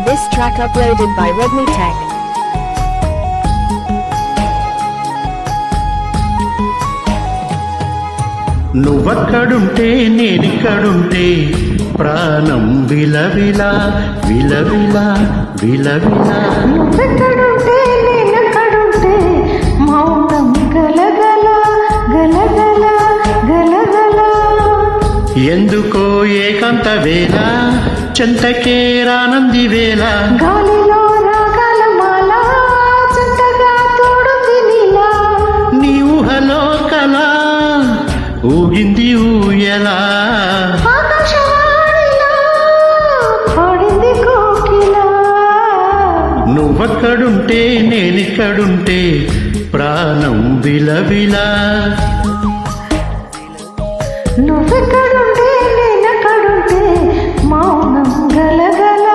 This track uploaded by Redmi Tech. నువ్వక్కడుంటే నేనిక్కడుంటే ప్రాణం విలవిలా విలవిలా విలవిలా. నువ్వెక్కడుంటే నేనక్కడుంటే మౌనం గలగల గలగల గలగల. ఎందుకో ఏకాంత వేళ చెంతకే రానంది వేళ. గాలిలో రాగాల మాల చెంతగా తోడుంది నీలా. నీ ఊహలో కల ఊగింది ఊయలా. ఆకాశవాణిలో పాడింది కోకిలా. నువ్వక్కడుంటే నేనిక్కడుంటే ప్రాణం విలవిలా. నువ్వెక్కడుంటే నేనక్కడుంటే మౌనం గలగల.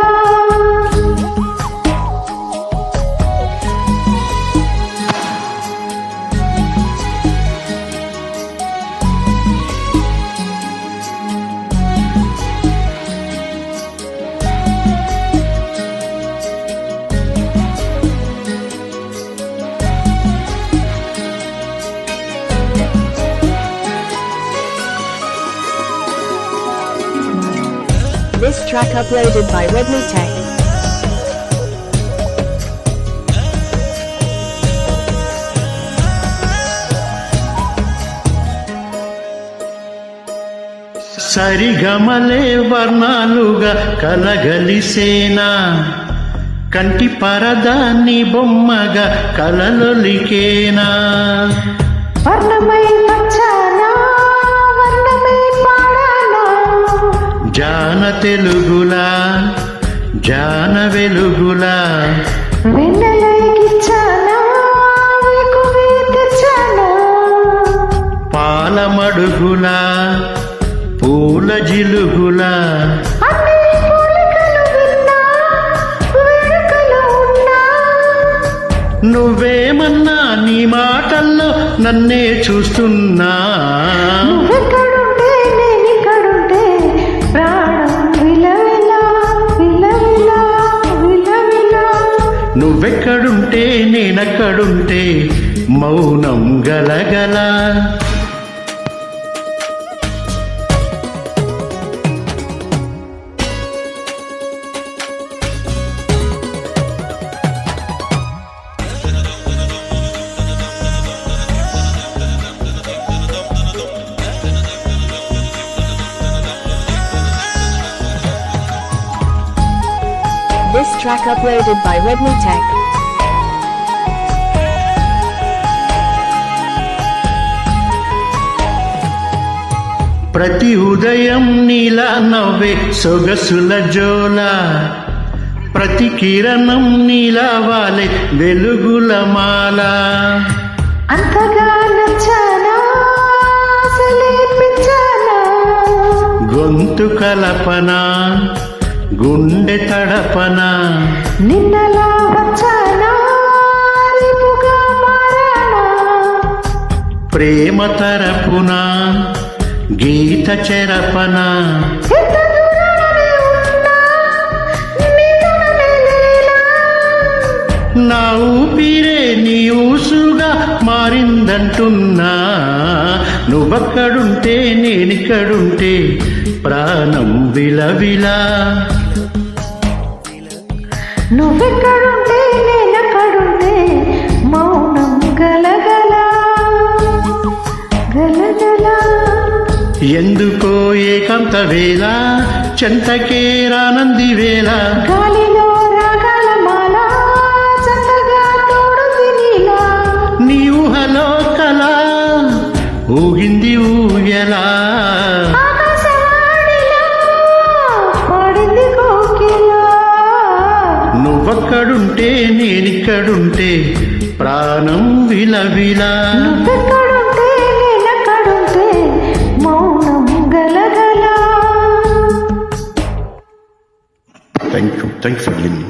This track uploaded by Redmi Tech. సరిగమలే వర్ణాలుగా కలగలిసేనా. కంటి పరదాన్ని బొమ్మగా కలలొలికేనా. వర్ణమై వచ్చానా వర్ణమై పాడానా. జాన తెలుగులా జాన వెలుగులా. వెన్నెలై గిచ్చానా వేకువే తెచ్చానా. పాలమడుగులా పూల జిలుగులా. అన్ని పోలికలు విన్నా వేడుకలు ఉన్నా. నువ్వేమన్నా నీ మాటల్లో నన్నే చూస్తున్నా. నువ్వెక్కడుంటే నేనిక్కడుంటే ప్రాణం విలవిలా విలవిలా విలవిలా. నువ్వెక్కడుంటే నేనక్కడుంటే మౌనం గలగల. This track uploaded by Redmi Tech. ప్రతి ఉదయం నీలా నవ్వే సొగసుల జోల. ప్రతి కిరణం నీలా వాలే వెలుగుల మాల. అంతగా నచ్చానా అసలే పిచ్చానా. గొంతు కలపన గుండె తడపన. నిన్నలా వచ్చానా రేపుగా మారానా. ప్రేమ తరపున గీత చెరపన. ఎంత దూరానే ఉన్నా నీతోనే లేనా. నా ఊపిరే నీ ఊసుగా మారిందంటున్నా. నువ్వక్కడుంటే నేనిక్కడుంటే ప్రాణం విలవిలా. నువ్వెక్కడుంటే నేనక్కడుంటే మౌనం గలగల గలగల. ఎందుకో ఏకాంత వేళ చెంతకే రానంది వేళ. గాలిలో రాగాల మాల చక్కగా తోడుంది నీలా. నీ ఊహలో కల ఊగింది ఊయలా. ఆకాశవాణిలో పాడింది కోకిలా. నువ్వక్కడుంటే నేనిక్కడుంటే ప్రాణం విలవిలా. నువ్వెక్కడుంటే నేనెక్కడుంటే మౌనం గలగల. Thank you for living.